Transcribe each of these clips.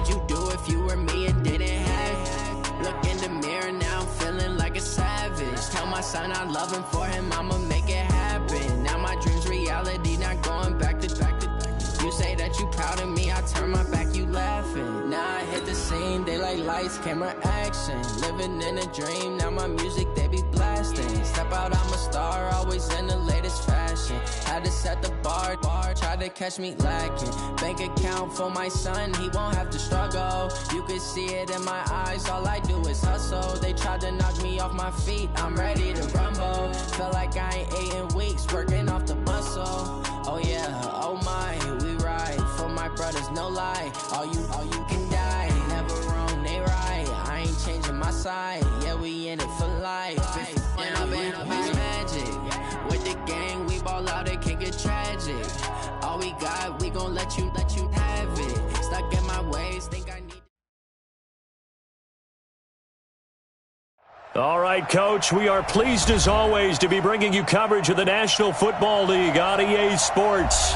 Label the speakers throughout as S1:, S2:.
S1: would you do if you were me and didn't have it? Look in the mirror now, I'm feeling like a savage. Tell my son I love him, for him I'ma make it happen. Now my dream's reality, not going back to. You say that you proud of me, I turn my back, you laughing. Now I hit the scene, daylight lights, camera action. Living in a dream, now my music they be blasting. Step out, I'm a star, always in the latest fashion. Had to set the bar, try to catch me lacking. Bank account for my son, he won't have to struggle. You can see it in my eyes, all I do is hustle. They tried to knock me off my feet, I'm ready to rumble. Feel like I ain't ate in weeks, working off the muscle. Oh yeah, oh my, we ride for my brothers, no lie. All you can die, never wrong, they right. I ain't changing my side, yeah, we in it for life. And I've been magic with the gang, we ball out, it can get tragic. All we got, we gon' let you have it. Stuck in my ways, think I need.
S2: All right, Coach, we are pleased as always to be bringing you coverage of the National Football League on EA Sports.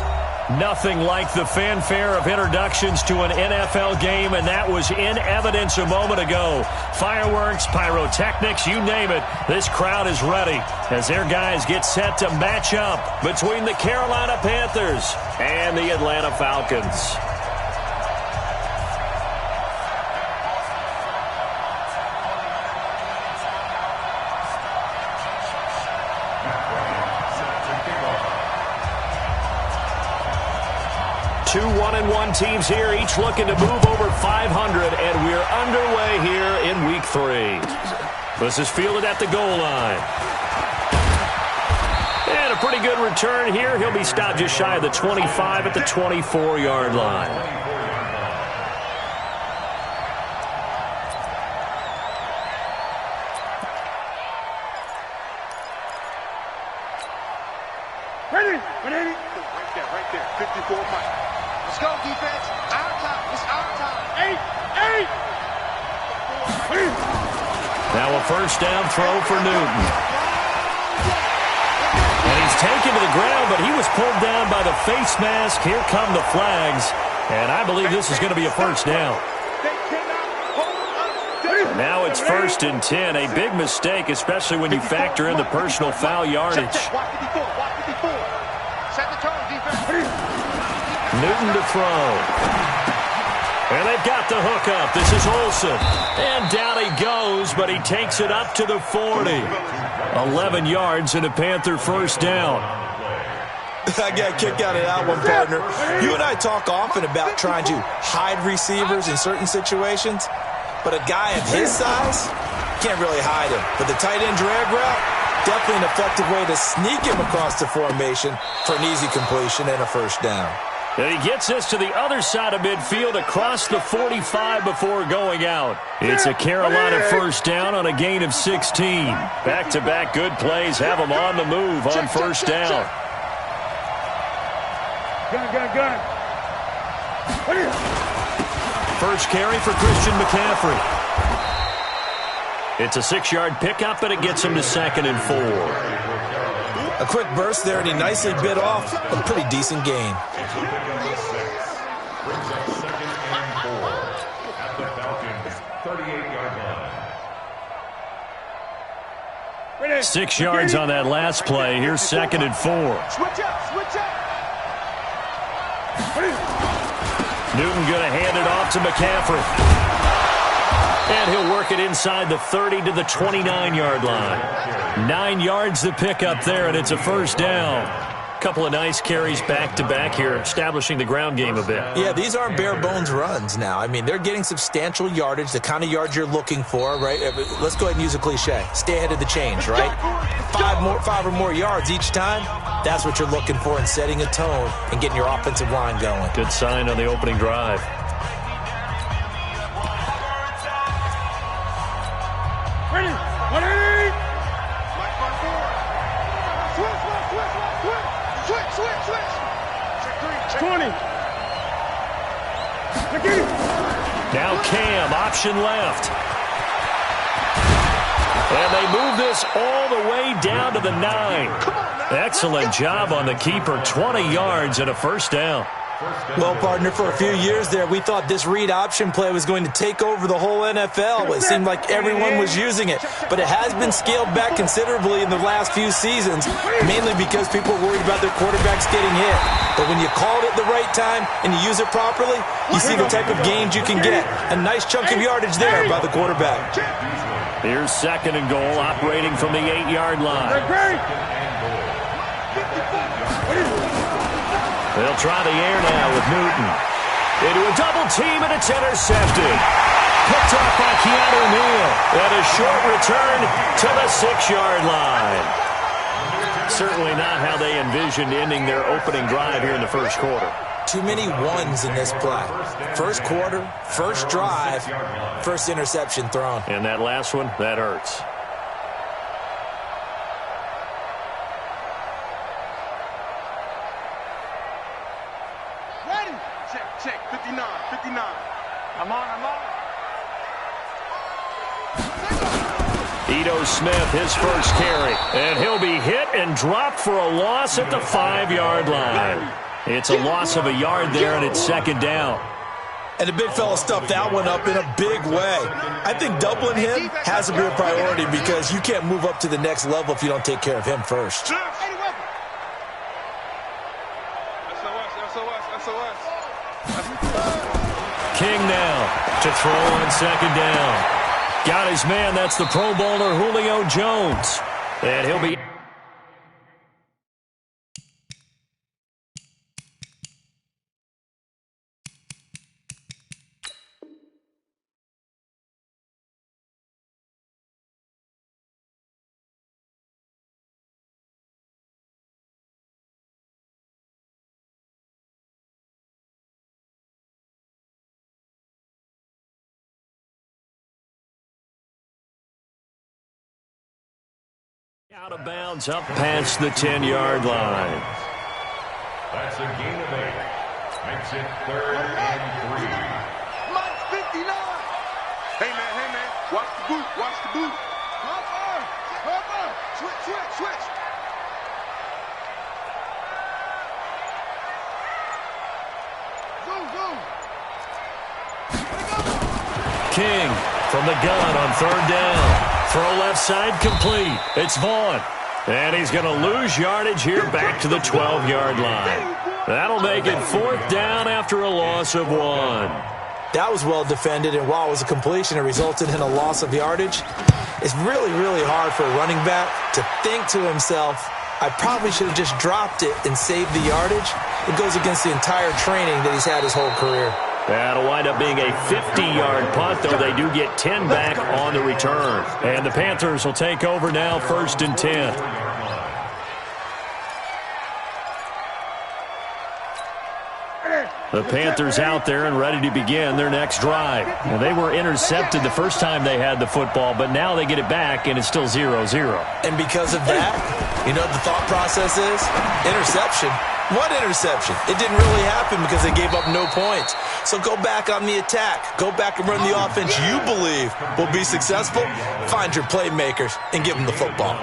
S2: Nothing like the fanfare of introductions to an NFL game, and that was in evidence a moment ago. Fireworks, pyrotechnics, you name it. This crowd is ready as their guys get set to match up between the Carolina Panthers and the Atlanta Falcons. Two 1-1 teams here, each looking to move over 500, and we're underway here in Week 3. This is fielded at the goal line. And a pretty good return here. He'll be stopped just shy of the 25 at the 24-yard line.
S3: Ready? Right there. 54 Mike. Let's go, defense. Our time. It's our time. 8.
S2: Now a first down throw for Newton. And he's taken to the ground, but he was pulled down by the face mask. Here come the flags. And I believe this is going to be a first down. Now it's 1st and 10. A big mistake, especially when you factor in the personal foul yardage. Newton to throw. And they've got the hook up. This is Olsen. And down he goes, but he takes it up to the 40. 11 yards and a Panther first down.
S4: I got a kick out of that one, partner. You and I talk often about trying to hide receivers in certain situations, but a guy of his size can't really hide him. But the tight end drag route, definitely an effective way to sneak him across the formation for an easy completion and a first down.
S2: And he gets this to the other side of midfield across the 45 before going out. It's a Carolina first down on a gain of 16. Back-to-back good plays have them on the move on first down.
S3: Gun.
S2: First carry for Christian McCaffrey. It's a 6-yard pickup, and it gets him to 2nd and 4.
S4: A quick burst there, and he nicely bit off a pretty decent gain.
S2: 6 yards on that last play. Here's 2nd and 4.
S3: Switch up.
S2: Newton going to hand it off to McCaffrey. And he'll work it inside the 30 to the 29-yard line. 9 yards to pick up there, and it's a first down. Couple of nice carries back-to-back here, establishing the ground game a bit.
S4: Yeah, these aren't bare-bones runs now. I mean, they're getting substantial yardage, the kind of yards you're looking for, right? Let's go ahead and use a cliche. Stay ahead of the change, right? 5 or more yards each time, that's what you're looking for in setting a tone and getting your offensive line going.
S2: Good sign on the opening drive.
S3: Ready? 20.
S2: Now Cam, option left. And they move this all the way down to the 9. Excellent job on the keeper. 20 yards and a first down.
S4: Well, partner, for a few years there, we thought this read option play was going to take over the whole NFL. It seemed like everyone was using it. But it has been scaled back considerably in the last few seasons, mainly because people are worried about their quarterbacks getting hit. But when you call it at the right time and you use it properly, you see the type of gains you can get. A nice chunk of yardage there by the quarterback.
S2: Here's 2nd and goal, operating from the 8-yard line. They'll try the air now with Newton. Into a double team, and it's intercepted. Picked off by Keanu Neal. And a short return to the 6-yard line. Certainly not how they envisioned ending their opening drive here in the first quarter.
S4: Too many ones in this play. First quarter, first drive, first interception thrown.
S2: And that last one, that hurts.
S3: Ready? Check. 59. I'm on.
S2: Ito Smith, his first carry. And he'll be hit and dropped for a loss at the 5-yard line. It's a loss of a yard there, and it's 2nd down.
S4: And the big fella stuffed that one up in a big way. I think doubling him has to be a priority because you can't move up to the next level if you don't take care of him first.
S3: SOS.
S2: King now to throw on 2nd down. Got his man. That's the Pro Bowler Julio Jones. And he'll be... out of bounds up past the 10-yard line.
S5: That's a gain of 8. Makes it 3rd and 3.
S3: Mike's 59. Hey, man. Watch the boot. Cover. Switch. Zoom.
S2: King from the gun on 3rd down. Throw left side complete. It's Vaughn. And he's going to lose yardage here back to the 12-yard line. That'll make it 4th down after a loss of 1.
S4: That was well defended, and while it was a completion, it resulted in a loss of yardage. It's really, really hard for a running back to think to himself, I probably should have just dropped it and saved the yardage. It goes against the entire training that he's had his whole career.
S2: That'll wind up being a 50-yard punt, though they do get 10 back on the return. And the Panthers will take over now, 1st and 10. The Panthers out there and ready to begin their next drive. Now, they were intercepted the first time they had the football, but now they get it back, and it's still 0-0.
S4: And because of that, you know what the thought process is? Interception. What interception? It didn't really happen because they gave up no points. So go back on the attack. Go back and run the offense you believe will be successful. Find your playmakers and give them the football.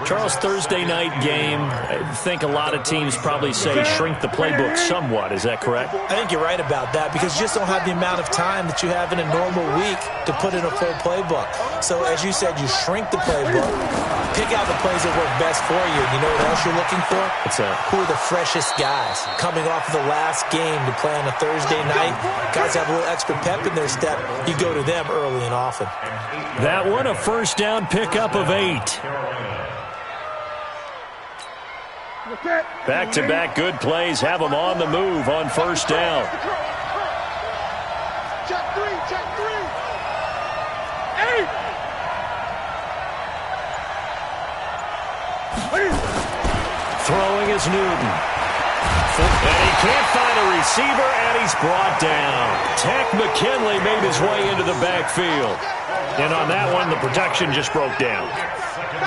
S2: Charles, Thursday night game, I think a lot of teams probably say shrink the playbook somewhat. Is that correct?
S4: I think you're right about that because you just don't have the amount of time that you have in a normal week to put in a full playbook. So as you said, you shrink the playbook, pick out the plays that work best for you. You know what else you're looking for?
S2: What's that?
S4: Who are the freshest guys coming off of the last game to play on a Thursday night? Guys have a little extra pep in their step. You go to them early and often.
S2: That one, a 1st down pickup of 8. Back-to-back good plays have them on the move on 1st down.
S3: Check three. 8.
S2: Throwing is Newton. And he can't find a receiver, and he's brought down. Tech McKinley made his way into the backfield. And on that one, the protection just broke down.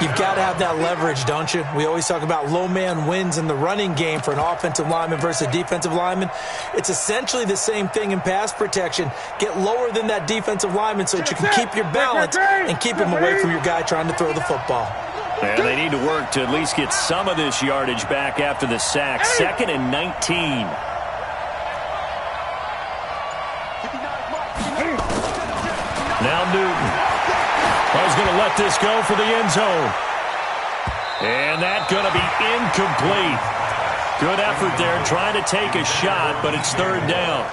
S4: You've got to have that leverage, don't you? We always talk about low man wins in the running game for an offensive lineman versus a defensive lineman. It's essentially the same thing in pass protection. Get lower than that defensive lineman so that you can keep your balance and keep him away from your guy trying to throw the football.
S2: And they need to work to at least get some of this yardage back after the sack. 2nd and 19. Now Newton. He's going to let this go for the end zone. And that's going to be incomplete. Good effort there trying to take a shot, but it's third down.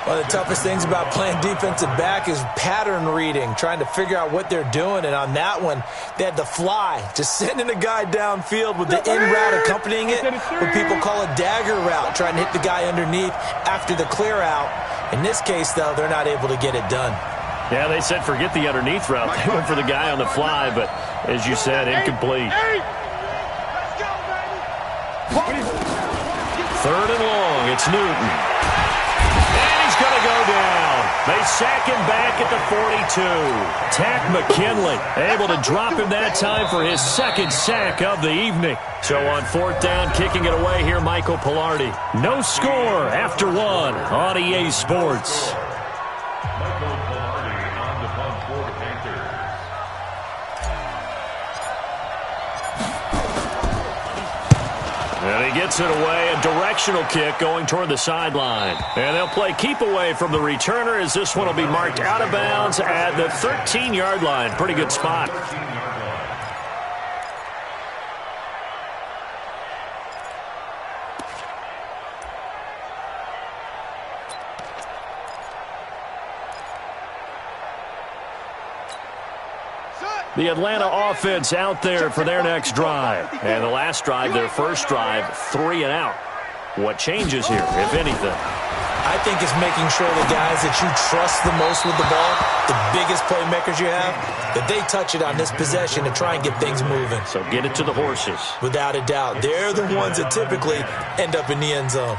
S4: One of the toughest things about playing defensive back is pattern reading, trying to figure out what they're doing. And on that one, they had to fly, just sending a guy downfield with the in route accompanying it, what people call a dagger route, trying to hit the guy underneath after the clear out. In this case, though, they're not able to get it done.
S2: Yeah, they said forget the underneath route. They went for the guy on the fly, but as you said, incomplete. Third and long, it's Newton. And he's going to go down. They sack him back at the 42. Tack McKinley able to drop him that time for his second sack of the evening. So on fourth down, kicking it away here, Michael Pilardi. No score after one on EA Sports.
S5: Michael Pilardi on the punt for the Panthers.
S2: And he gets it away, a directional kick going toward the sideline. And they'll play keep away from the returner as this one will be marked out of bounds at the 13-yard line. Pretty good spot. The Atlanta offense out there for their next drive. And the last drive, their first drive, 3 and out. What changes here, if anything?
S4: I think it's making sure the guys that you trust the most with the ball, the biggest playmakers you have, that they touch it on this possession to try and get things moving.
S2: So get it to the horses.
S4: Without a doubt. They're the ones that typically end up in the end zone.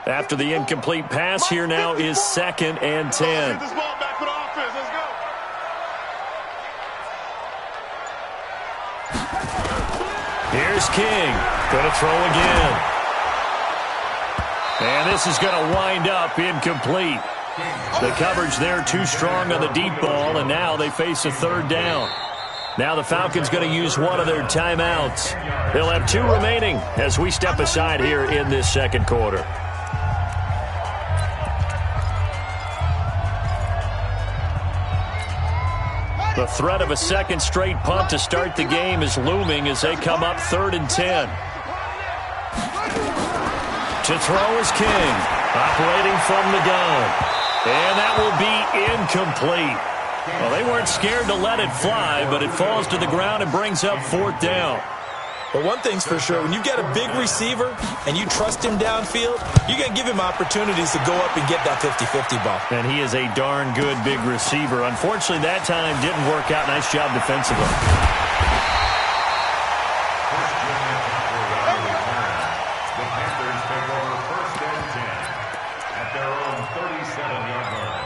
S2: After the incomplete pass, here now is 2nd and 10. Here's King. Going to throw again. And this is going to wind up incomplete. The coverage there too strong on the deep ball, and now they face a third down. Now the Falcons going to use one of their timeouts. They'll have 2 remaining as we step aside here in this second quarter. The threat of a second straight punt to start the game is looming as they come up 3rd and 10. To throw is King, operating from the gun. And that will be incomplete. Well, they weren't scared to let it fly, but it falls to the ground and brings up 4th down.
S4: But one thing's for sure, when you've got a big receiver and you trust him downfield, you're going to give him opportunities to go up and get that 50-50 ball.
S2: And he is a darn good big receiver. Unfortunately, that time didn't work out. Nice job defensively.
S5: The Panthers take over 1st and 10 at their own 37-yard line.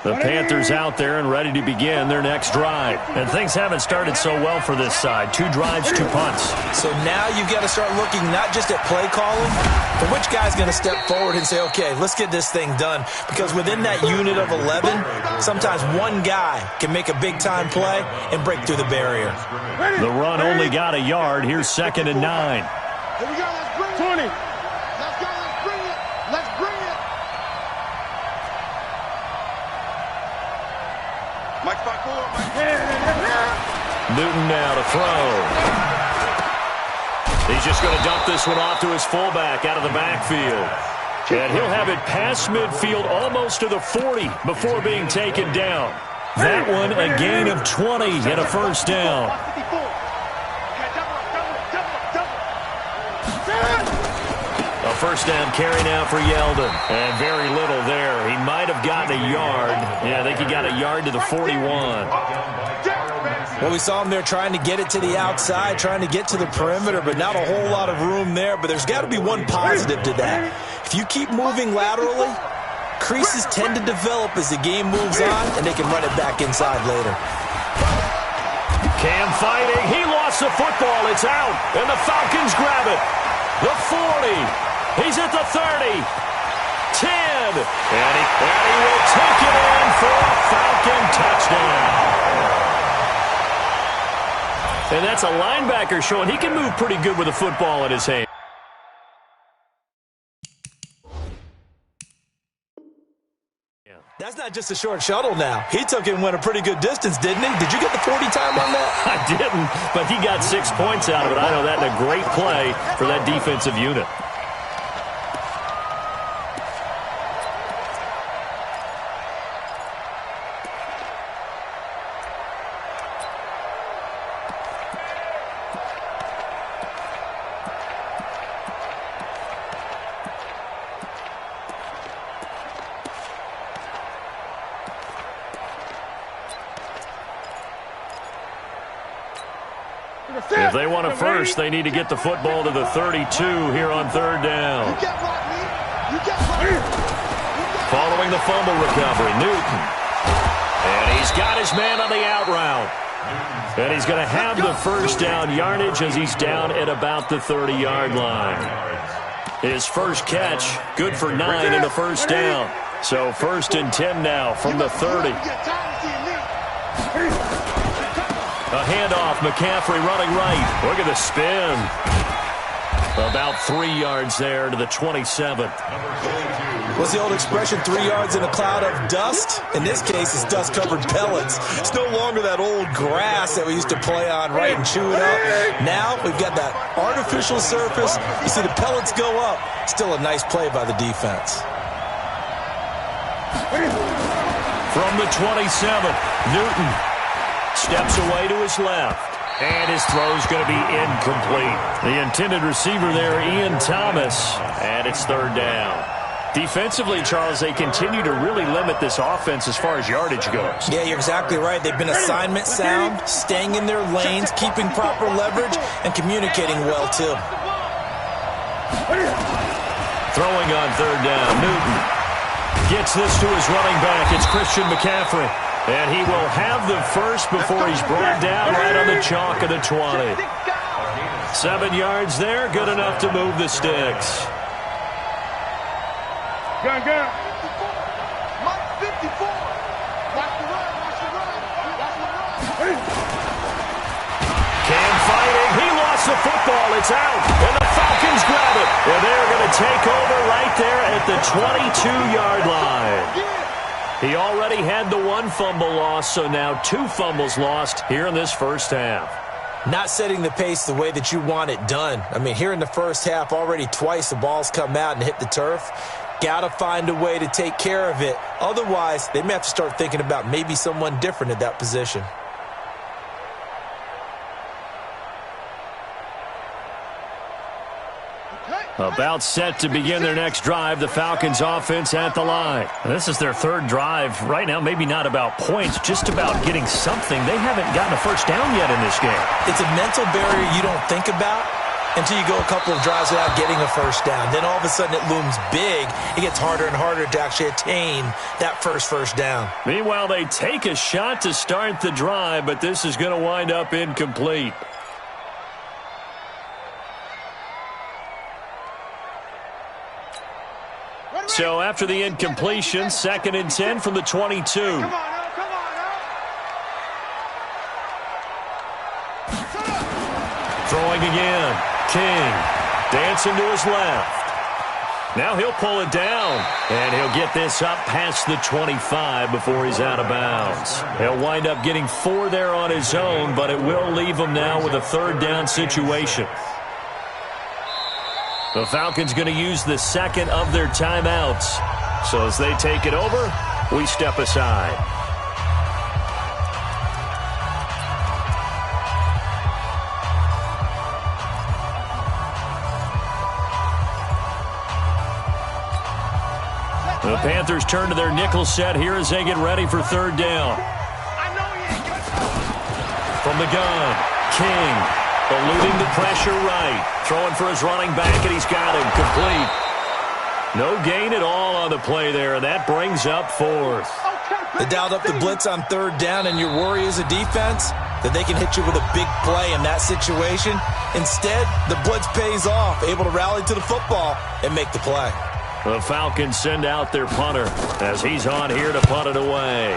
S2: The Panthers out there and ready to begin their next drive. And things haven't started so well for this side. 2 drives, 2 punts.
S4: So now you've got to start looking not just at play calling, but which guy's going to step forward and say, okay, let's get this thing done. Because within that unit of 11, sometimes one guy can make a big-time play and break through the barrier.
S2: The run only got a yard. Here's 2nd and 9.
S3: Here we go, let's bring it. 20. Let's go, let's bring it. Let's bring it. Mike 5-4,
S2: Newton now to throw. He's just going to dump this one off to his fullback out of the backfield. And he'll have it past midfield almost to the 40 before being taken down. That one a gain of 20 and a first down. A first down carry now for Yeldon. And very little there. He might have gotten a yard. Yeah, I think he got a yard to the 41.
S4: Well, we saw him there trying to get it to the outside, trying to get to the perimeter, but not a whole lot of room there. But there's got to be one positive to that. If you keep moving laterally, Creases tend to develop as the game moves on, and they can run it back inside later.
S2: Cam fighting. He lost the football. It's out, and the Falcons grab it. The 40. He's at the 30. 10. And he will take it in for a Falcon touchdown. And that's a linebacker showing he can move pretty good with a football in his hand.
S4: That's not just a short shuttle now. He took it and went a pretty good distance, didn't he? Did you get the 40 time on that?
S2: I didn't, but he got 6 points out of it. I know that in a great play for that defensive unit. If they want a first, they need to get the football to the 32 here on third down. Following the fumble recovery, Newton. And he's got his man on the out route. And he's going to have the first down yardage as he's down at about the 30-yard line. His first catch, good for 9 and a first down. So 1st and 10 now from the 30. A handoff, McCaffrey running right. Look at the spin. About 3 yards there to the 27.
S4: What's the old expression, 3 yards in a cloud of dust? In this case, it's dust-covered pellets. It's no longer that old grass that we used to play on, right, and chew it up. Now we've got that artificial surface. You see the pellets go up. Still a nice play by the defense.
S2: From the 27, Newton steps away to his left. And his throw's going to be incomplete. The intended receiver there, Ian Thomas. And it's third down. Defensively, Charles, they continue to really limit this offense as far as yardage goes.
S4: Yeah, you're exactly right. They've been assignment sound, staying in their lanes, keeping proper leverage, and communicating well, too.
S2: Throwing on third down, Newton gets this to his running back. It's Christian McCaffrey. And he will have the first before he's brought down right on the chalk of the 20. 7 yards there, good enough to move the sticks.
S3: Gun. Mike 54. Watch the run.
S2: Cam fighting. He lost the football. It's out. And the Falcons grab it. And they're going to take over right there at the 22-yard line. He already had the 1 fumble loss, so now 2 fumbles lost here in this first half.
S4: Not setting the pace the way that you want it done. I mean, here in the first half, already twice the ball's come out and hit the turf. Got to find a way to take care of it. Otherwise, they may have to start thinking about maybe someone different at that position.
S2: About set to begin their next drive, the Falcons offense at the line. This is their 3rd drive. Right now, maybe not about points, just about getting something. They haven't gotten a first down yet in this game.
S4: It's a mental barrier you don't think about until you go a couple of drives without getting a first down. Then all of a sudden it looms big. It gets harder and harder to actually attain that first down.
S2: Meanwhile, they take a shot to start the drive, but this is going to wind up incomplete. So after the incompletion, 2nd and 10 from the 22.
S3: Come on.
S2: Throwing again. King dancing to his left. Now he'll pull it down, and he'll get this up past the 25 before he's out of bounds. He'll wind up getting 4 there on his own, but it will leave him now with a 3rd down situation. The Falcons going to use the 2nd of their timeouts. So as they take it over, we step aside. The Panthers turn to their nickel set here as they get ready for 3rd down. From the gun, King. Eluding the pressure right. Throwing for his running back, and he's got him complete. No gain at all on the play there, and that brings up fourth.
S4: They dialed up the blitz on third down, and your worry as a defense that they can hit you with a big play in that situation. Instead, the blitz pays off, able to rally to the football and make the play.
S2: The Falcons send out their punter as he's on here to punt it away.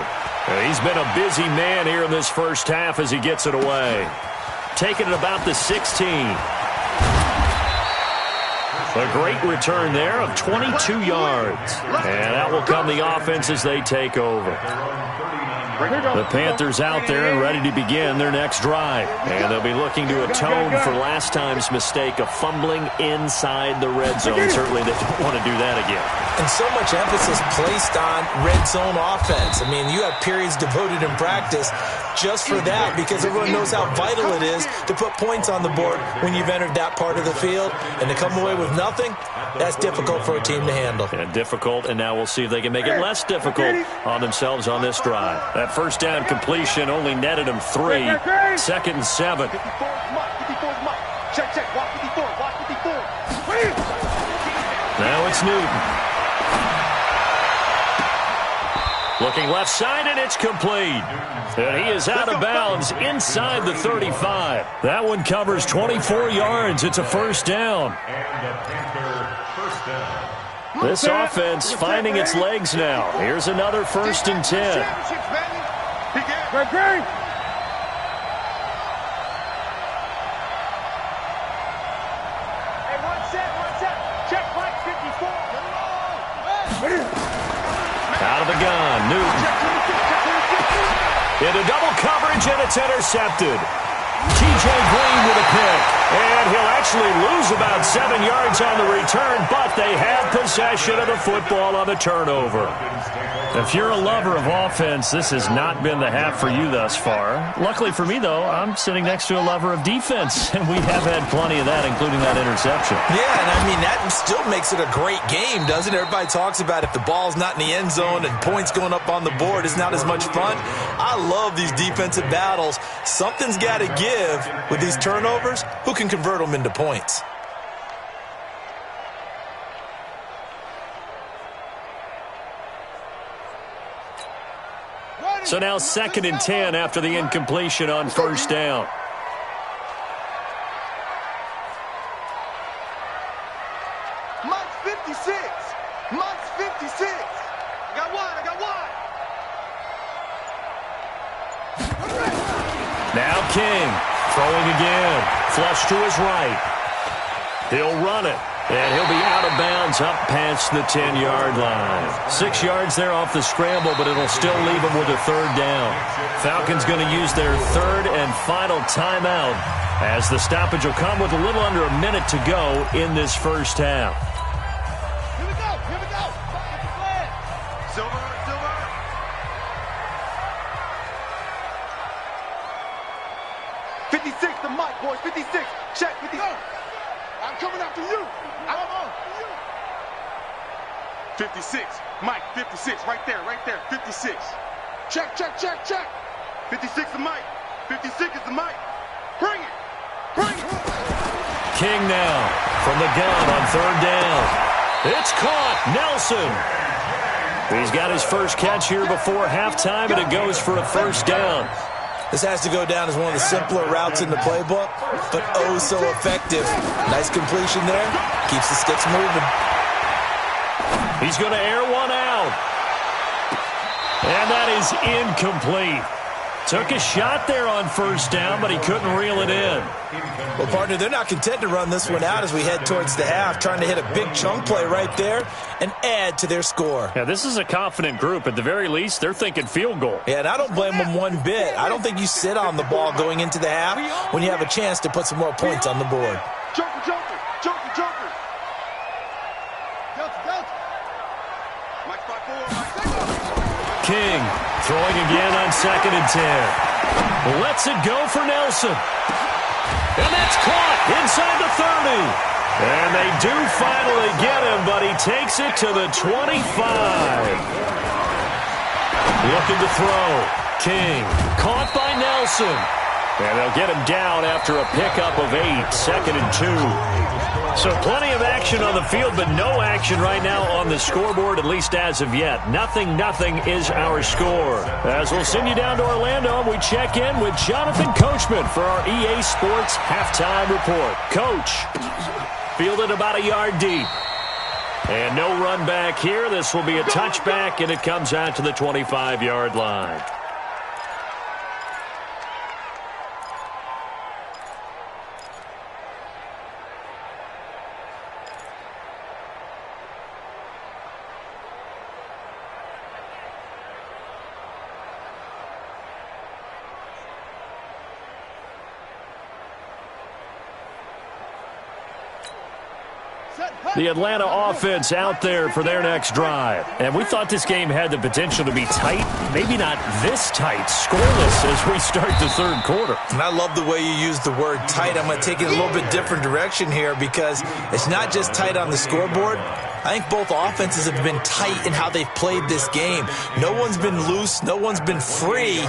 S2: He's been a busy man here in this first half as he gets it away. Taking it about the 16. A great return there of 22 yards. And that will come the offense as they take over. The Panthers out there and ready to begin their next drive. And they'll be looking to atone for last time's mistake of fumbling inside the red zone. Certainly they don't want to do that again.
S4: And so much emphasis placed on red zone offense. I mean, you have periods devoted in practice just for that because everyone knows how vital it is to put points on the board when you've entered that part of the field. And to come away with nothing, that's difficult for a team to handle.
S2: And difficult, and now we'll see if they can make it less difficult on themselves on this drive. That first down completion only netted them 3. 2nd and 7. Now it's Newton. Looking left side, and it's complete. And he is out of bounds inside the 35. That one covers 24 yards. It's a first down. This offense finding its legs now. Here's another 1st and 10. Out of the gun, Newton. Into double coverage, and it's intercepted. T.J. Green with a pick. And he'll actually lose about 7 yards on the return, but they have possession of the football on the turnover. If you're a lover of offense, this has not been the half for you thus far. Luckily for me, though, I'm sitting next to a lover of defense, and we have had plenty of that, including that interception.
S4: Yeah, and I mean, that still makes it a great game, doesn't it? Everybody talks about if the ball's not in the end zone and points going up on the board, it's not as much fun. I love these defensive battles. Something's got to give with these turnovers. Who can convert them into points?
S2: So now 2nd and 10 after the incompletion on first down.
S3: Mike's 56. Mike's 56. I got one.
S2: Now King throwing again. Flush to his right. He'll run it. And he'll be out of bounds up past the 10-yard line. 6 yards there off the scramble, but it'll still leave him with a 3rd down. Falcons going to use their 3rd and final timeout as the stoppage will come with a little under a minute to go in this first half.
S3: Here we go. Silver. 56 to Mike, boys. 56. Check. 56. I'm coming after you. 56. Mike, 56. Right there. 56. Check. 56 to Mike. 56 is the Mike. Bring it.
S2: King now from the gun on 3rd down. It's caught. Nelson. He's got his first catch here before halftime, and it goes for a 1st down.
S4: This has to go down as one of the simpler routes in the playbook, but oh so effective. Nice completion there. Keeps the sticks moving.
S2: He's going to air one out. And that is incomplete. Took a shot there on 1st down, but he couldn't reel it in.
S4: Well, partner, they're not content to run this one out as we head towards the half, trying to hit a big chunk play right there and add to their score.
S2: Yeah, this is a confident group. At the very least, they're thinking field goal.
S4: Yeah, and I don't blame them one bit. I don't think you sit on the ball going into the half when you have a chance to put some more points on the board.
S3: Joker. Mike 5-4.
S2: King throwing again on 2nd and 10. Lets it go for Nelson. And that's caught inside the 30. And they do finally get him, but he takes it to the 25. Looking to throw. King caught by Nelson. And they'll get him down after a pickup of 8, 2nd and 2. So plenty of action on the field, but no action right now on the scoreboard, at least as of yet. Nothing is our score. As we'll send you down to Orlando, we check in with Jonathan Coachman for our EA Sports Halftime Report. Coach, fielded about a yard deep. And no run back here. This will be a touchback, and it comes out to the 25-yard line. The Atlanta offense out there for their next drive. And we thought this game had the potential to be tight. Maybe not this tight, scoreless as we start the third quarter.
S4: And I love the way you use the word tight. I'm going to take it a little bit different direction here because it's not just tight on the scoreboard. I think both offenses have been tight in how they've played this game. No one's been loose. No one's been free.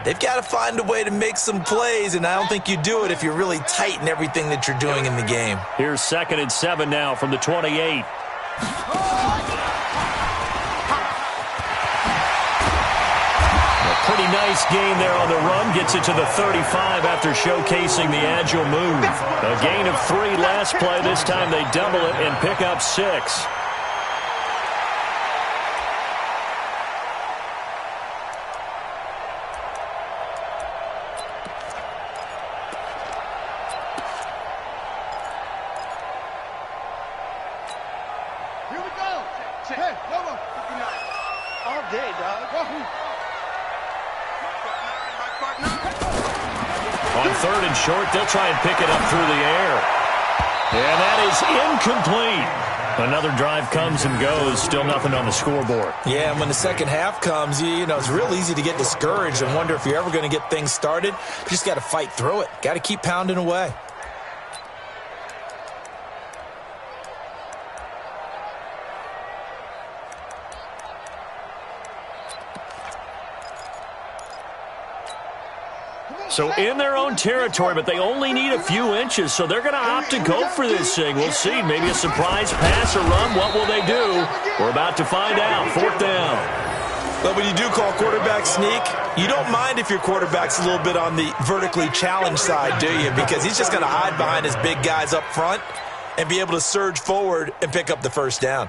S4: They've got to find a way to make some plays, and I don't think you do it if you're really tight in everything that you're doing in the game.
S2: Here's 2nd and 7 now from the 28. A pretty nice gain there on the run. Gets it to the 35 after showcasing the agile move. A gain of 3 last play. This time they double it and pick up 6. On 3rd and short, they'll try and pick it up through the air. And that is incomplete. Another drive comes and goes. Still nothing on the scoreboard.
S4: Yeah, and when the second half comes, you know, it's real easy to get discouraged and wonder if you're ever going to get things started. You just got to fight through it. Got to keep pounding away.
S2: So in their own territory, but they only need a few inches, so they're going to opt to go for this thing. We'll see. Maybe a surprise pass or run. What will they do? We're about to find out. 4th down.
S4: But when you do call quarterback sneak, you don't mind if your quarterback's a little bit on the vertically challenged side, do you? Because he's just going to hide behind his big guys up front and be able to surge forward and pick up the first down.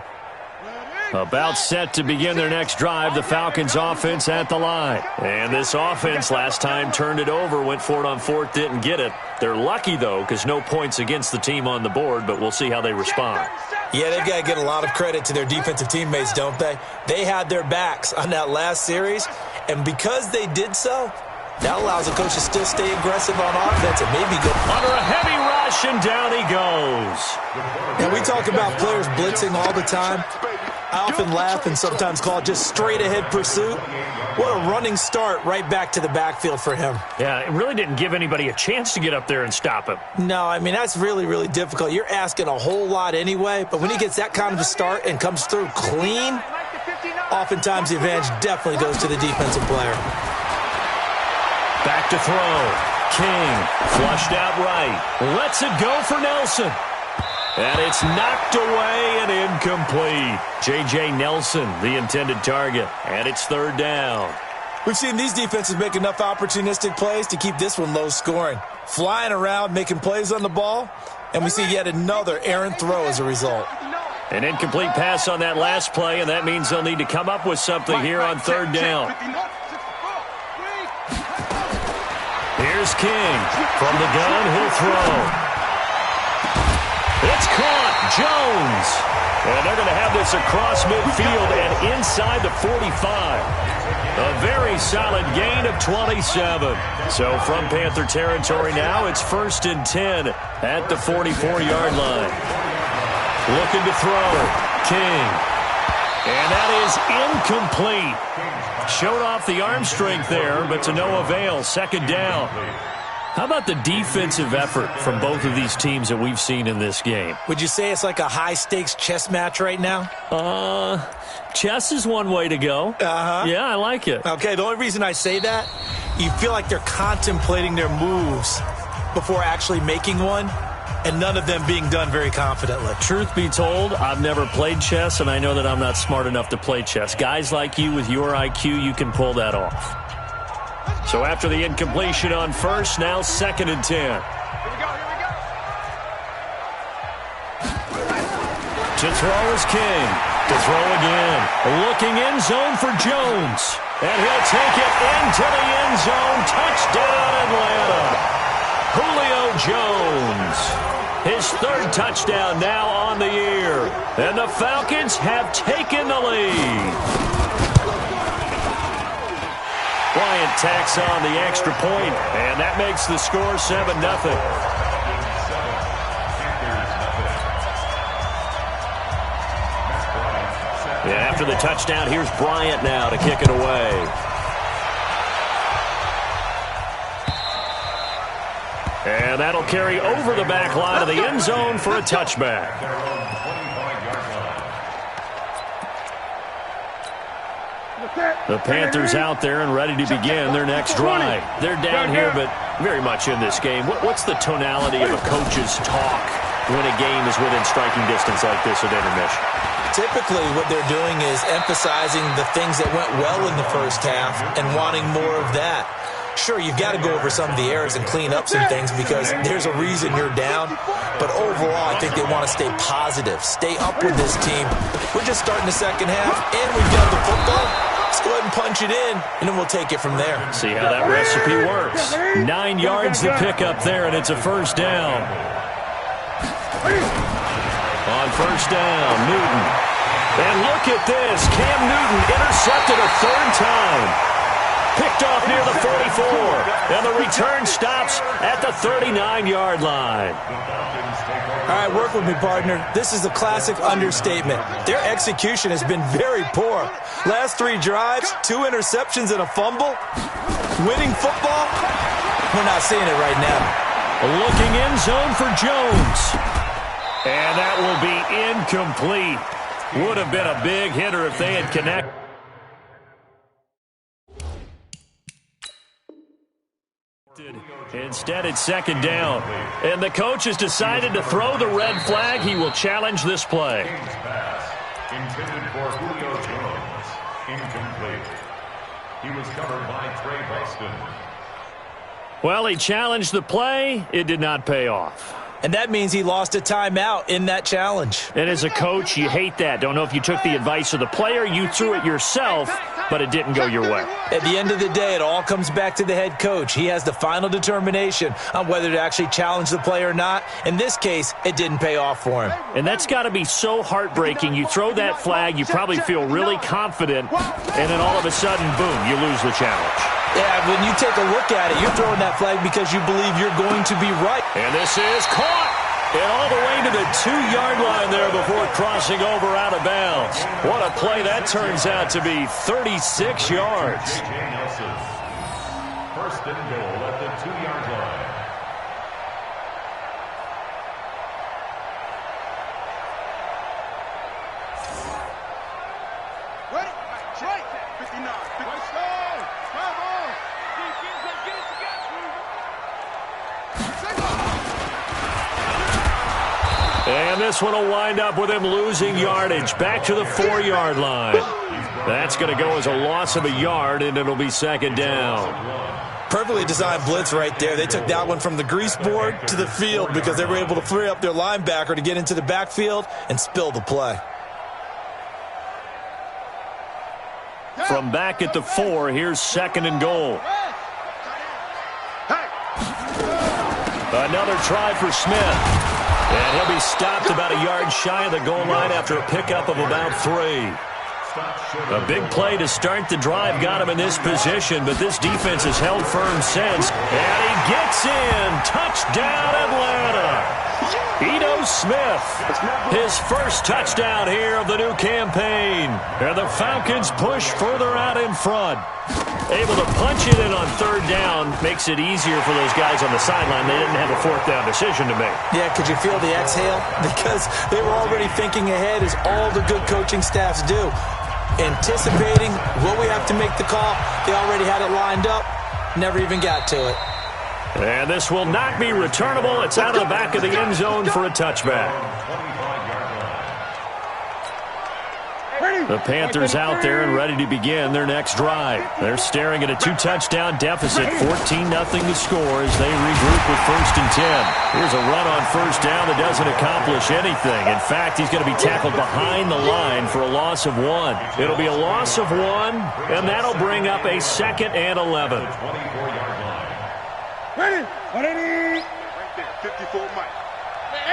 S2: About set to begin their next drive, the Falcons offense at the line. And this offense last time turned it over, went for it on 4th, didn't get it. They're lucky, though, because no points against the team on the board, but we'll see how they respond.
S4: Yeah, they've got to get a lot of credit to their defensive teammates, don't they? They had their backs on that last series, and because they did so, that allows the coach to still stay aggressive on offense and maybe go
S2: under a heavy rush, and down he goes.
S4: And we talk about players blitzing all the time. I often laugh and sometimes call it just straight-ahead pursuit. What a running start right back to the backfield for him.
S2: Yeah, it really didn't give anybody a chance to get up there and stop him.
S4: No, I mean, that's really, really difficult. You're asking a whole lot anyway, but when he gets that kind of a start and comes through clean, oftentimes the advantage definitely goes to the defensive player.
S2: Back to throw. King flushed out right. Lets it go for Nelson. And it's knocked away and incomplete. J.J. Nelson, the intended target. And it's 3rd down.
S4: We've seen these defenses make enough opportunistic plays to keep this one low scoring. Flying around, making plays on the ball, and we see yet another errant throw as a result.
S2: An incomplete pass on that last play, and that means they'll need to come up with something here on 3rd down. Here's King. From the gun, he'll throw. It's caught. Jones. And they're going to have this across midfield and inside the 45. A very solid gain of 27. So from Panther territory now, it's 1st and 10 at the 44-yard line. Looking to throw. King. And that is incomplete. Showed off the arm strength there, but to no avail. 2nd down. How about the defensive effort from both of these teams that we've seen in this game?
S4: Would you say it's like a high-stakes chess match right now?
S2: Chess is one way to go.
S4: Uh-huh.
S2: Yeah, I like it.
S4: Okay, the only reason I say that you feel like they're contemplating their moves before actually making one, and none of them being done very confidently.
S2: Truth be told, I've never played chess, and I know that I'm not smart enough to play chess. Guys like you with your IQ, you can pull that off. So after the incompletion on first, now 2nd and 10.
S3: Here we go.
S2: To throw is King. To throw again. Looking end zone for Jones. And he'll take it into the end zone. Touchdown, Atlanta. Julio Jones. His 3rd touchdown now on the year. And the Falcons have taken the lead. Bryant tacks on the extra point, and that makes the score 7-0. Yeah, after the touchdown, here's Bryant now to kick it away. And that'll carry over the back line of the end zone for a touchback. The Panthers out there and ready to begin their next drive. They're down here, but very much in this game. What's the tonality of a coach's talk when a game is within striking distance like this at intermission?
S4: Typically, what they're doing is emphasizing the things that went well in the first half and wanting more of that. Sure, you've got to go over some of the errors and clean up some things because there's a reason you're down. But overall, I think they want to stay positive, stay up with this team. We're just starting the second half, and we've got the football. Let's go ahead and punch it in, and then we'll take it from there.
S2: See how that recipe works. 9 yards to pick up there, and it's a first down. On first down, Newton. And look at this. Cam Newton intercepted a 3rd time. Picked off near the 44. And the return stops at the 39-yard line.
S4: All right, work with me, partner. This is a classic understatement. Their execution has been very poor. Last 3 drives, 2 interceptions and a fumble. Winning football? We're not seeing it right now.
S2: Looking end zone for Jones. And that will be incomplete. Would have been a big hitter if they had connected. Instead, it's 2nd down. And the coach has decided to throw the red flag. He will challenge this play.
S5: Pass intended for Julio Jones. Incomplete. He was covered by Trey Boston.
S2: Well, he challenged the play. It did not pay off.
S4: And that means he lost a timeout in that challenge.
S2: And as a coach, you hate that. Don't know if you took the advice of the player, you threw it yourself, but it didn't go your way.
S4: At the end of the day, it all comes back to the head coach. He has the final determination on whether to actually challenge the play or not. In this case, it didn't pay off for him.
S2: And that's got to be so heartbreaking. You throw that flag, you probably feel really confident, and then all of a sudden, boom, you lose the challenge.
S4: Yeah, when you take a look at it, you're throwing that flag because you believe you're going to be right.
S2: And this is caught. And all the way to the 2-yard line there before crossing over out of bounds. What a play that turns out to be. 36 yards.
S5: First and goal at the 2-yard line.
S3: Ready? Right. 59. Let's go. Come on. Get it together.
S2: And this one will wind up with him losing yardage. Back to the 4-yard line. That's going to go as a loss of a yard, and it'll be 2nd down.
S4: Perfectly designed blitz right there. They took that one from the grease board to the field because they were able to free up their linebacker to get into the backfield and spill the play.
S2: From back at the 4, here's 2nd and goal. Another try for Smith. And he'll be stopped about a yard shy of the goal line after a pickup of about 3. A big play to start the drive got him in this position, but this defense has held firm since. And he gets in. Touchdown, Atlanta. Ito Smith, his first touchdown here of the new campaign. And the Falcons push further out in front. Able to punch it in on 3rd down makes it easier for those guys on the sideline. They didn't have a 4th down decision to make.
S4: Yeah, could you feel the exhale? Because they were already thinking ahead, as all the good coaching staffs do. Anticipating, will we have to make the call? They already had it lined up. Never even got to it.
S2: And this will not be returnable. It's out of the back of the end zone for a touchback. The Panthers out there and ready to begin their next drive. They're staring at a 2-touchdown deficit, 14-0 to score as they regroup with 1st and 10. Here's a run on 1st down that doesn't accomplish anything. In fact, he's going to be tackled behind the line for a loss of 1. It'll be a loss of 1, and that'll bring up a 2nd and 11.
S3: Ready? Right there, 54 Mike.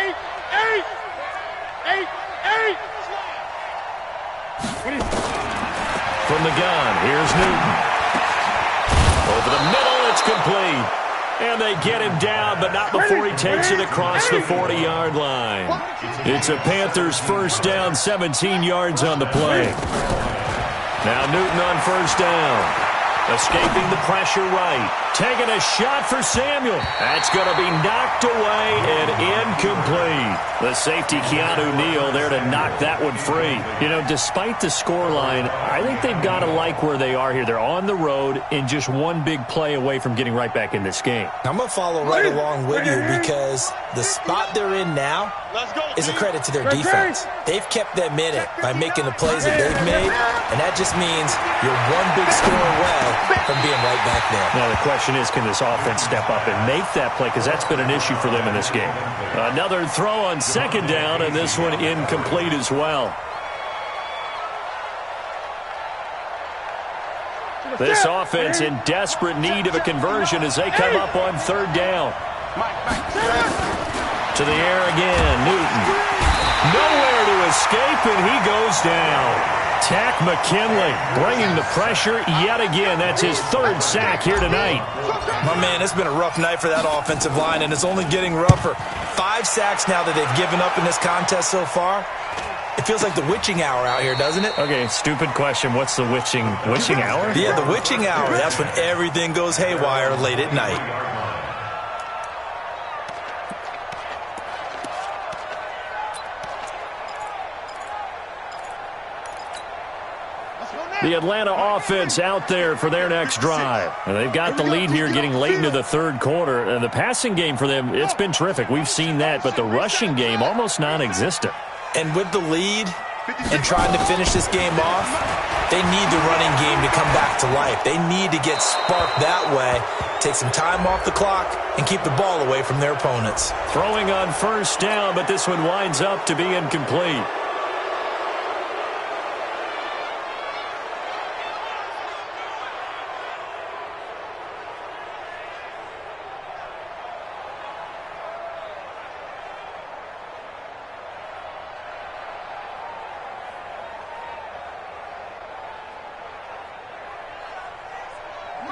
S3: 8.
S2: From the gun, here's Newton. Over the middle, it's complete. And they get him down, but not before he takes it across the 40-yard line. It's a Panthers 1st down, 17 yards on the play. Now Newton on 1st down. Escaping the pressure right. Taking a shot for Samuel. That's going to be knocked away and incomplete. The safety, Keanu Neal, there to knock that one free. You know, despite the scoreline, I think they've got to like where they are here. They're on the road and just one big play away from getting right back in this game.
S4: I'm going to follow right along with you because the spot they're in now is a credit to their defense. They've kept them in it by making the plays that they've made, and that just means you're one big score away from being right back there.
S2: Now the question is, can this offense step up and make that play? Because that's been an issue for them in this game. Another throw on 2nd down, and this one incomplete as well. This offense in desperate need of a conversion as they come up on 3rd down. To the air again, Newton. Nowhere to escape, and he goes down. Tack McKinley bringing the pressure yet again. That's his 3rd sack here tonight.
S4: My man, it's been a rough night for that offensive line, and it's only getting rougher. 5 sacks now that they've given up in this contest so far. It feels like the witching hour out here, doesn't it?
S2: Okay, stupid question. What's the witching hour?
S4: Yeah, the witching hour. That's when everything goes haywire late at night.
S2: The Atlanta offense out there for their next drive. And they've got the lead here getting late into the 3rd quarter. And the passing game for them, it's been terrific. We've seen that. But the rushing game, almost non-existent.
S4: And with the lead and trying to finish this game off, they need the running game to come back to life. They need to get sparked that way, take some time off the clock, and keep the ball away from their opponents.
S2: Throwing on 1st down, but this one winds up to be incomplete.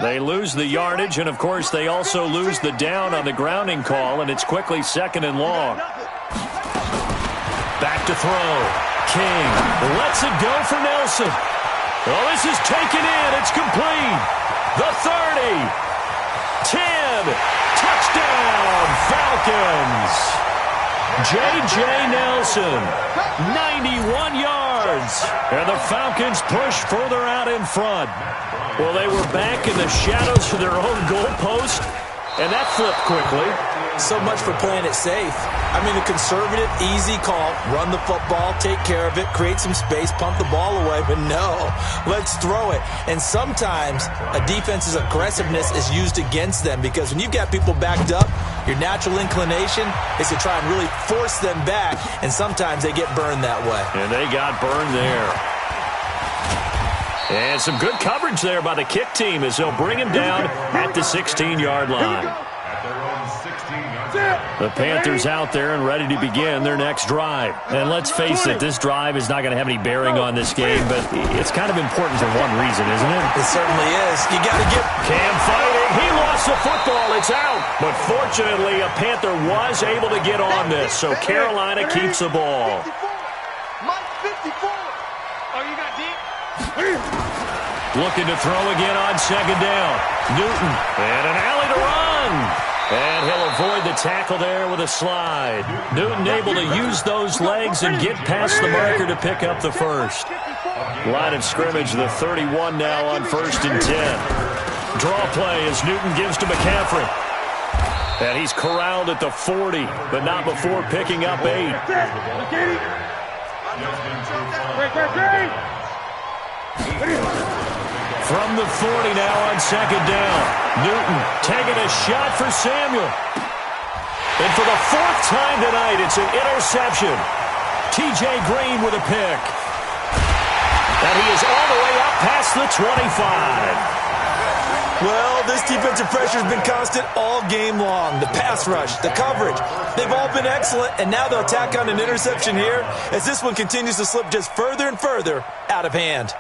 S2: They lose the yardage, and, of course, they also lose the down on the grounding call, and it's quickly 2nd and long. Back to throw. King lets it go for Nelson. Oh, this is taken in. It's complete. The 30. 10. Touchdown, Falcons. J.J. Nelson, 91 yards. And the Falcons push further out in front. Well, they were back in the shadows of their own goalpost, and that flipped quickly.
S4: So much for playing it safe. I mean, a conservative, easy call, run the football, take care of it, create some space, pump the ball away, but no, let's throw it. And sometimes a defense's aggressiveness is used against them because when you've got people backed up, your natural inclination is to try and really force them back, and sometimes they get burned that way.
S2: And they got burned there. And some good coverage there by the kick team as they'll bring him down at the 16-yard line. The Panthers out there and ready to begin their next drive. And let's face it, this drive is not going to have any bearing on this game, but it's kind of important for one reason, isn't it?
S4: It certainly is. You got to get...
S2: Cam fighting. He lost the football. It's out. But fortunately, a Panther was able to get on this, so Carolina keeps the ball.
S3: Mike 54. Oh, you got deep?
S2: Looking to throw again on 2nd down. Newton, and an alley to run. And he'll avoid the tackle there with a slide. Newton able to use those legs and get past the marker to pick up the 1st. Line of scrimmage, the 31 now on 1st and 10. Draw play as Newton gives to McCaffrey. And he's corralled at the 40, but not before picking up 8. From the 40 now on second down. Newton taking a shot for Samuel. And for the 4th time tonight, it's an interception. T.J. Green with a pick. And he is all the way up past the 25.
S4: Well, this defensive pressure has been constant all game long. The pass rush, the coverage, they've all been excellent, and now they'll tack on an interception here as this one continues to slip just further and further out of hand.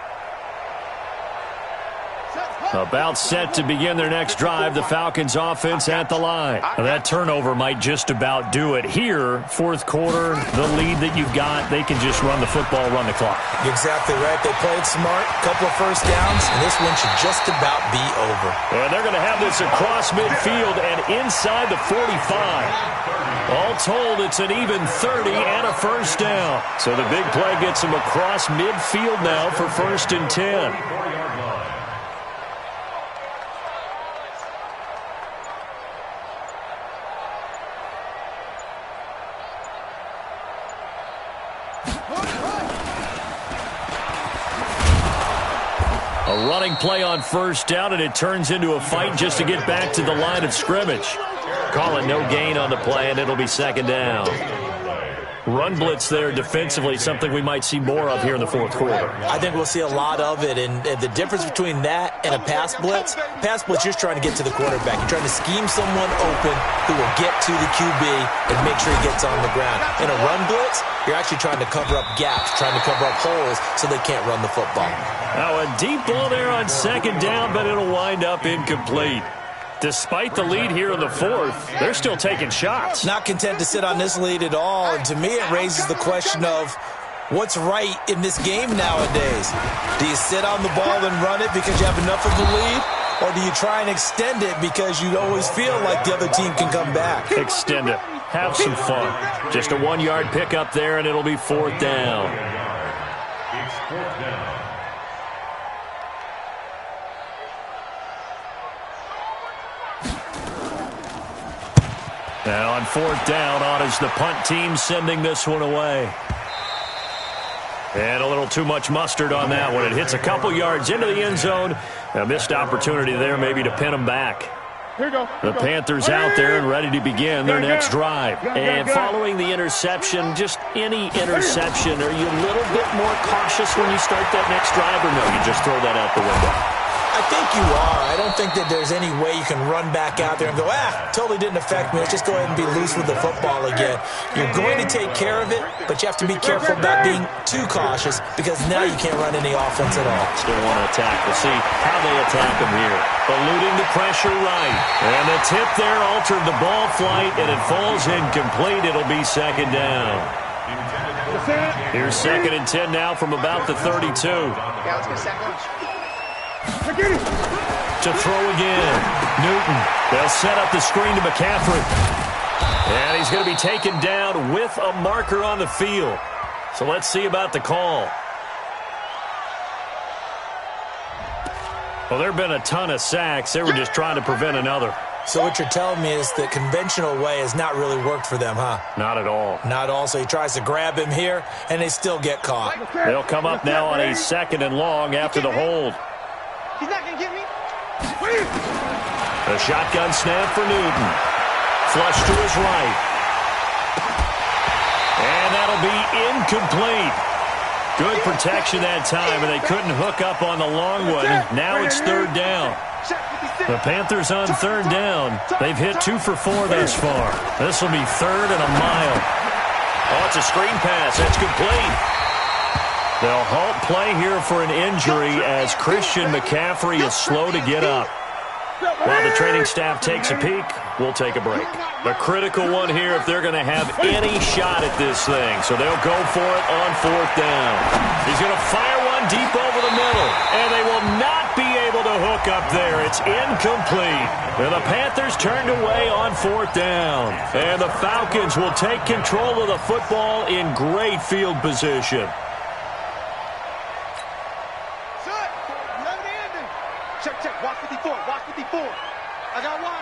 S2: About set to begin their next drive, the Falcons offense at the line. Now, that turnover might just about do it. Here, 4th quarter, the lead that you've got, they can just run the football, run the clock.
S4: Exactly right. They played smart, couple of first downs, and this one should just about be over.
S2: And they're going to have this across midfield and inside the 45. All told, it's an even 30 and a first down. So the big play gets them across midfield now for 1st and 10. A running play on first down, and it turns into a fight just to get back to the line of scrimmage. Call it no gain on the play, and it'll be second down. Run blitz there defensively, something we might see more of here in the 4th quarter.
S4: I think we'll see a lot of it, and the difference between that and a pass blitz, you're trying to get to the quarterback. You're trying to scheme someone open who will get to the QB and make sure he gets on the ground. In a run blitz, you're actually trying to cover up gaps, trying to cover up holes so they can't run the football.
S2: Now a deep ball there on second down, but it'll wind up incomplete. Despite the lead here in the 4th, they're still taking shots.
S4: Not content to sit on this lead at all, and to me it raises the question of what's right in this game nowadays. Do you sit on the ball and run it because you have enough of the lead, or do you try and extend it because you always feel like the other team can come back?
S2: Extend it. Have some fun. Just a 1-yard pickup there, and it'll be 4th down.
S5: It's 4th down.
S2: Now on 4th down, on is the punt team sending this one away. And a little too much mustard on that one. It hits a couple yards into the end zone. A missed opportunity there maybe to pin them back. The Panthers out there and ready to begin their next drive. And following the interception, just any interception, are you a little bit more cautious when you start that next drive, or no, you just throw that out the window?
S4: I think you are. I don't think that there's any way you can run back out there and go, totally didn't affect me. Let's just go ahead and be loose with the football again. You're going to take care of it, but you have to be careful about being too cautious because now you can't run any offense at all.
S2: Still want to attack. We'll see how they attack them here. Eluding the pressure right. And the tip there altered the ball flight, and it falls incomplete. It'll be second down. Here's 2nd and 10 now from about the 32.
S6: Yeah, let's get second.
S2: To throw again. Newton. They'll set up the screen to McCaffrey. And he's going to be taken down with a marker on the field. So let's see about the call. Well, there have been a ton of sacks. They were just trying to prevent another.
S4: So what you're telling me is the conventional way has not really worked for them, huh?
S2: Not at all.
S4: Not at all. So he tries to grab him here, and they still get caught.
S2: They'll come up now on a 2nd and long after the hold.
S6: He's not going to get me.
S2: A shotgun snap for Newton. Flush to his right. And that'll be incomplete. Good protection that time, and they couldn't hook up on the long one. Now it's 3rd down. The Panthers on 3rd down. They've hit 2 for 4 thus far. This will be 3rd and a mile. Oh, it's a screen pass. That's complete. They'll halt play here for an injury as Christian McCaffrey is slow to get up. While the training staff takes a peek, we'll take a break. A critical one here if they're going to have any shot at this thing. So they'll go for it on 4th down. He's going to fire one deep over the middle, and they will not be able to hook up there. It's incomplete. And the Panthers turned away on 4th down. And the Falcons will take control of the football in great field position.
S3: Check, check. Watch 54. Watch 54. I got wide.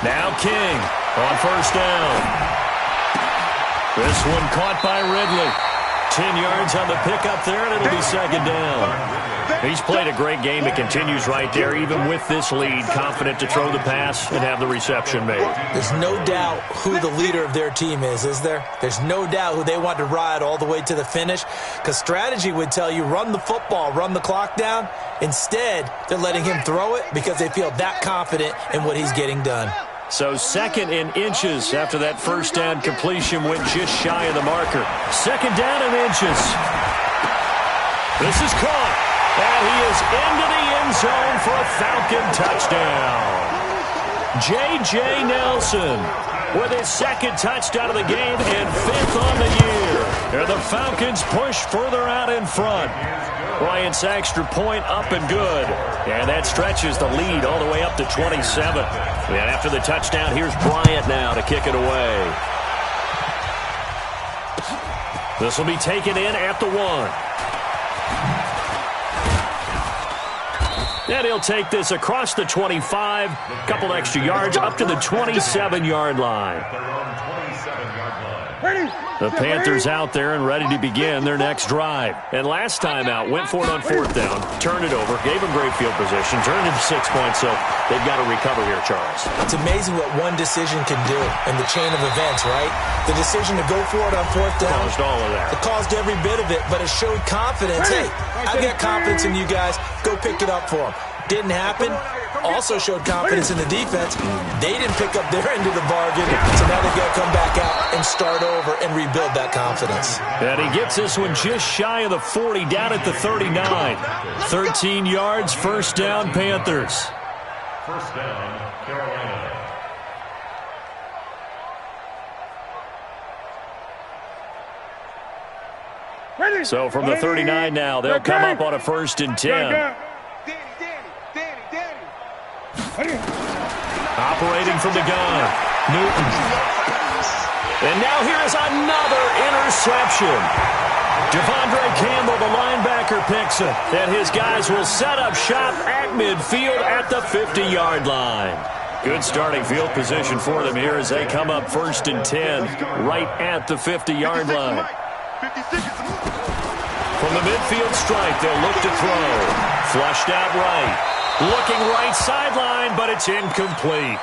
S2: Now King on first down. This one caught by Ridley. 10 yards on the pickup there, and it'll be second down. He's played a great game. It continues right there, even with this lead, confident to throw the pass and have the reception made.
S4: There's no doubt who the leader of their team is there? There's no doubt who they want to ride all the way to the finish, because strategy would tell you run the football, run the clock down. Instead, they're letting him throw it because they feel that confident in what he's getting done.
S2: So second in inches after that first down completion went just shy of the marker. Second down in inches. This is caught. And he is into the end zone for a Falcon touchdown. J.J. Nelson with his second touchdown of the game and fifth on the year. And the Falcons push further out in front. Bryant's extra point up and good. And that stretches the lead all the way up to 27. And after the touchdown, here's Bryant now to kick it away. This will be taken in at the 1. And he'll take this across the 25, a couple extra yards up to the 27-yard line. The Panthers out there and ready to begin their next drive. And last time out, went for it on fourth down, turned it over, gave them great field position, turned it to 6 points, so they've got to recover here, Charles.
S4: It's amazing what one decision can do in the chain of events, right? The decision to go for it on fourth down.
S2: Caused all of that.
S4: It caused every bit of it, but it showed confidence. Hey, I've got confidence in you guys. Go pick it up for them. Didn't happen. Also showed confidence in the defense. They didn't pick up their end of the bargain, so now they've got to come back out and start over and rebuild that confidence.
S2: And he gets this one just shy of the 40, down at the 39. 13 yards, first down, Panthers.
S5: First down, Carolina.
S2: So from the 39 now, they'll come up on a 1st and 10. Operating from the gun, Newton. And now here is another interception. Devondre Campbell, the linebacker, picks it. And his guys will set up shop at midfield at the 50-yard line. Good starting field position for them here as they come up 1st and 10 right at the 50-yard line. From the midfield stripe, they'll look to throw. Flushed out right. Looking right sideline, but it's incomplete.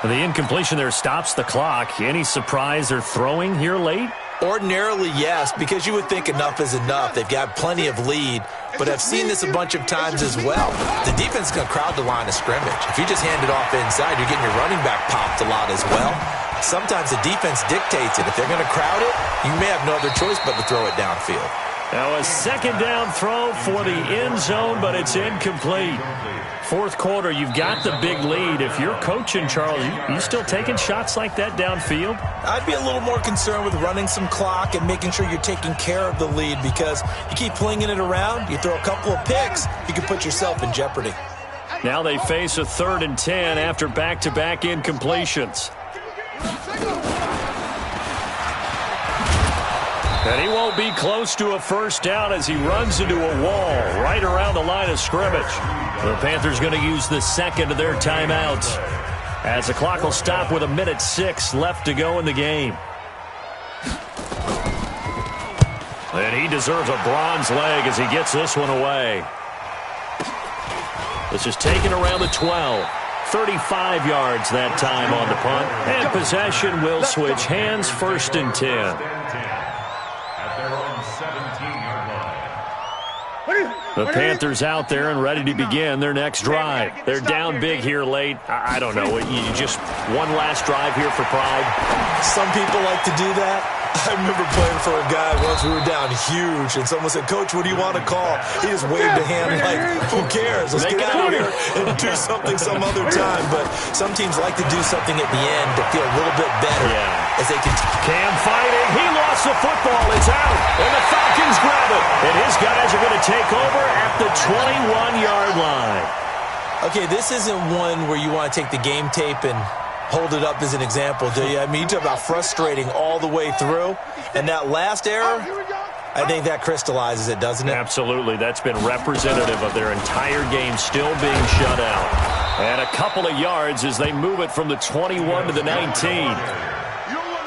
S2: And the incompletion there stops the clock. Any surprise they're throwing here late?
S4: Ordinarily, yes, because you would think enough is enough. They've got plenty of lead, but I've seen this a bunch of times as well. The defense is going to crowd the line of scrimmage. If you just hand it off inside, you're getting your running back popped a lot as well. Sometimes the defense dictates it. If they're going to crowd it, you may have no other choice but to throw it downfield.
S2: Now a second down throw for the end zone, but it's incomplete. Fourth quarter, you've got the big lead. If you're coaching, Charles, you still taking shots like that downfield?
S4: I'd be a little more concerned with running some clock and making sure you're taking care of the lead, because you keep flinging it around, you throw a couple of picks, you can put yourself in jeopardy.
S2: Now they face a 3rd and 10 after back-to-back incompletions. And he won't be close to a first down as he runs into a wall right around the line of scrimmage. The Panthers going to use the second of their timeouts as the clock will stop with 1:06 left to go in the game. And he deserves a bronze leg as he gets this one away. This is taken around the 12. 35 yards that time on the punt. And possession will switch hands, 1st and 10. The Panthers out there and ready to begin their next drive. They're down big here late. I don't know. You just one last drive here for pride?
S4: Some people like to do that. I remember playing for a guy once. We were down huge, and someone said, "Coach, what do you want to call?" He just waved a hand like, "Who cares? Let's get out of here and do something some other time." But some teams like to do something at the end to feel a little bit better as they continue.
S2: Cam fighting. He lost the football. It's out, and the Falcons grab it. And his guys are going to take over at the 21-yard line.
S4: Okay, this isn't one where you want to take the game tape and hold it up as an example, do you? I mean, you talk about frustrating all the way through. And that last error, I think that crystallizes it, doesn't it?
S2: Absolutely. That's been representative of their entire game still being shut out. And a couple of yards as they move it from the 21 to the 19.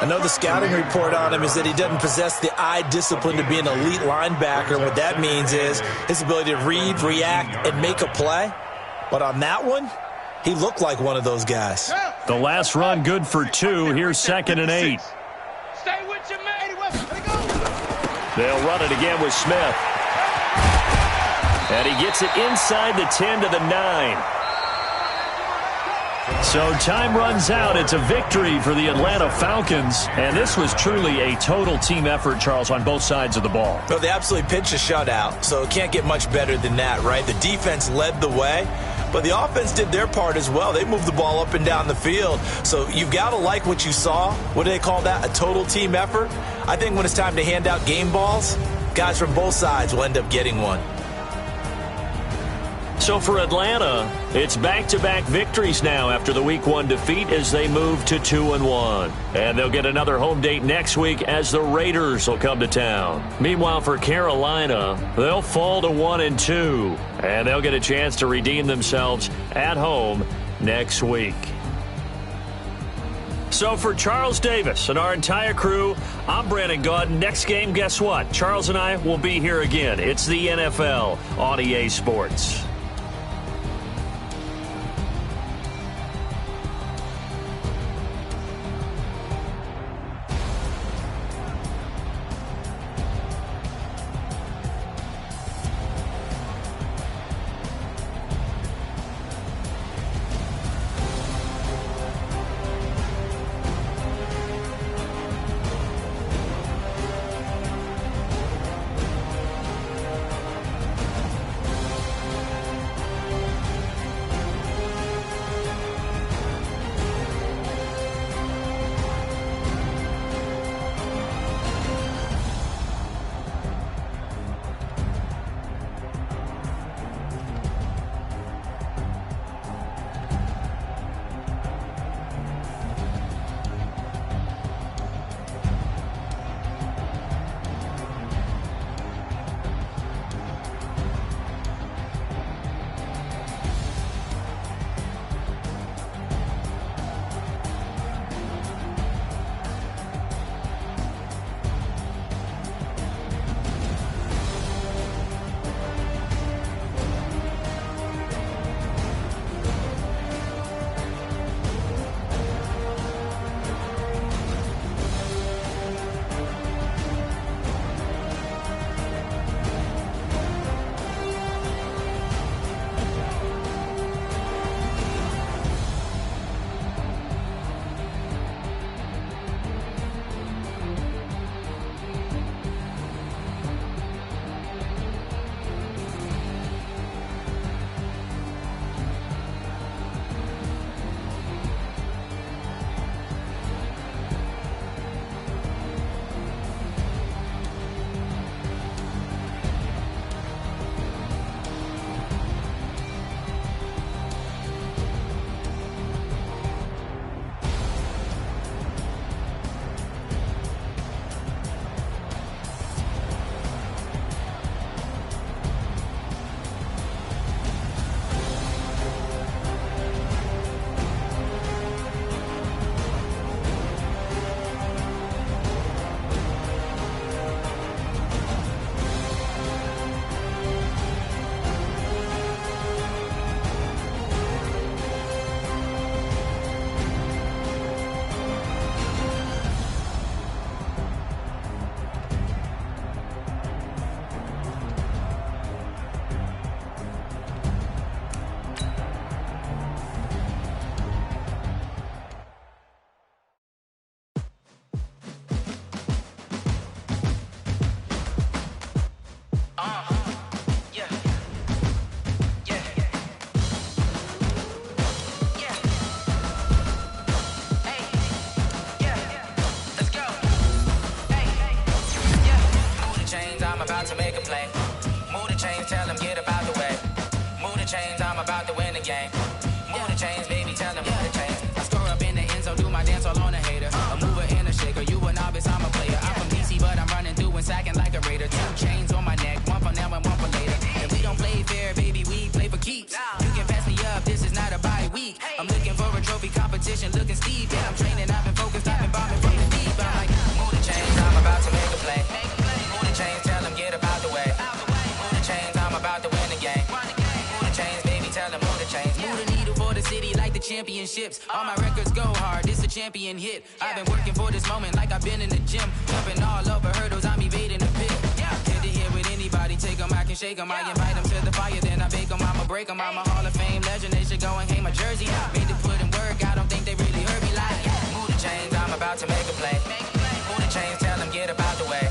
S4: I know the scouting report on him is that he doesn't possess the eye discipline to be an elite linebacker. What that means is his ability to read, react, and make a play. But on that one, he looked like one of those guys.
S2: The last run good for 2. Here's 2nd and 8.
S6: Stay with your man. Let it go.
S2: They'll run it again with Smith. And he gets it inside the 10 to the 9. So time runs out. It's a victory for the Atlanta Falcons. And this was truly a total team effort, Charles, on both sides of the ball.
S4: Well, they absolutely pitched a shutout, so it can't get much better than that, right? The defense led the way, but the offense did their part as well. They moved the ball up and down the field. So you've got to like what you saw. What do they call that? A total team effort? I think when it's time to hand out game balls, guys from both sides will end up getting one.
S2: So for Atlanta, it's back-to-back victories now after the Week 1 defeat as they move to 2-1. And they'll get another home date next week as the Raiders will come to town. Meanwhile, for Carolina, they'll fall to 1-2. And they'll get a chance to redeem themselves at home next week. So for Charles Davis and our entire crew, I'm Brandon Gaudin. Next game, guess what? Charles and I will be here again. It's the NFL on EA Sports.
S1: championships. All my records go hard, this a champion hit. I've been working for this moment like I've been in the gym. Jumping all over hurdles, I'm evading the pit. Head to head with anybody, take them, I can shake them. I invite them to the fire, then I bake them, I'ma break them. I'm a Hall of Fame legend, they should go and hang my jersey. Made to put in work, I don't think they really heard me like. Move the chains, I'm about to make a play. Move the chains, tell them get up out the way.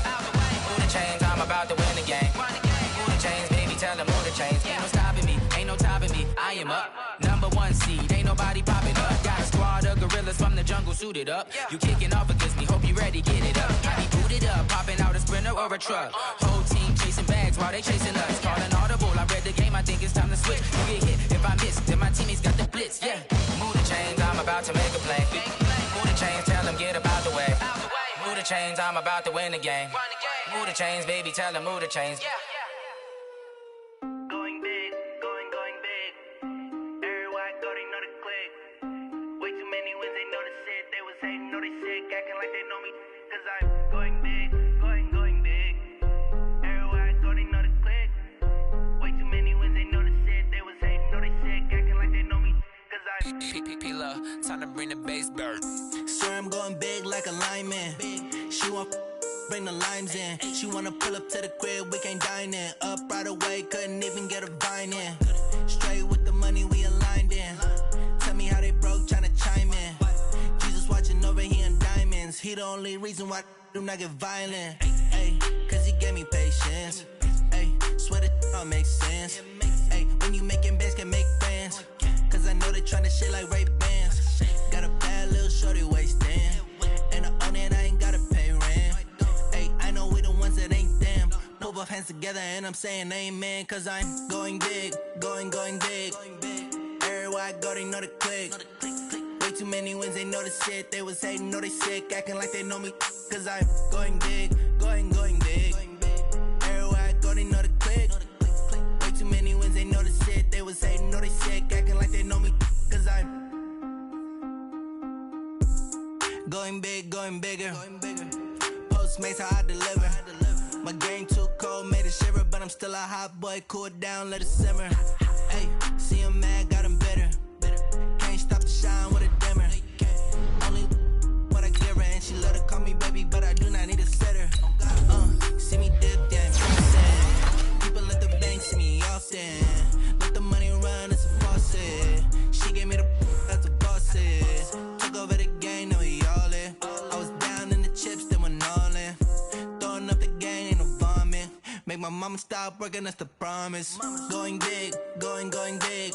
S1: Move the chains, I'm about to win the game. Move the chains, baby, tell them move the chains. Ain't no stopping me, ain't no topping me. I am up, #1 seed, ain't nobody popping up. Got a squad of gorillas from the jungle suited up. You kicking off against me, hope you ready, get it up. I be booted up, popping out a Sprinter or a truck. Whole team chasing bags while they chasing us. Calling audible, I read the game, I think it's time to switch. You get hit if I miss, then my teammates got the blitz, yeah. Move the chains, I'm about to make a play. Move the chains, tell them get up out the way. Move the chains, I'm about to win the game. Move the chains, baby, tell them move the chains.
S7: Going big, going big. Everywhere I go, they know the click. Way too many wins, they know the shit. They was hating, know they sick, acting like they know me. Cause I'm going big, going big. Everywhere I go, they know the click. Way too many wins, they know the shit. They was hating, know they sick, acting like they know me. Cause I'm
S1: P-P-P-Love, time to bring the bass bird.
S8: Swear I'm going big like a lineman. She want bring the limes in. She wanna pull up to the crib, we can't dine in. Up right away, couldn't even get a vine in. Straight with the money, we aligned in. Tell me how they broke, tryna chime in. Jesus watching over, he in diamonds. He the only reason why I do not get violent. Ay, cause he gave me patience. Ay, swear that all makes sense. Ay, when you making bands, can make friends. Cause I know they tryna shit like Ray-Bans. Got a bad little shorty wasting. And I own it, I ain't gotta pay rent. Ay, I know we the ones that ain't them. Pull both hands together and I'm saying amen. Cause I'm going big, going big. Everywhere I go, they know the click. Way too many wins, they know the shit. They was hating, know they sick, acting like they know me. Cause I'm going big, going big. Everywhere I go, they know the click. Way too many wins, they know the shit. They was hating, know they sick, acting like they know me. Cause I'm going big, going bigger. Postmates how I deliver. My game too cold, made it shiver, but I'm still a hot boy. Cool it down, let it simmer. Hey, see him mad, got him bitter. Can't stop the shine with a dimmer. Only what I give her, and she love to call me baby, but I do not need a sitter. See me dip, yeah, I'm frosted. People at the bank see me often. Let the money run, it's a faucet. She gave me the that's a bosses. Took over the game, now we all in. I was down in the chips, then went all in. Throwing up the game, ain't no vomit. Make my mama stop working, that's the promise. Going big, going big.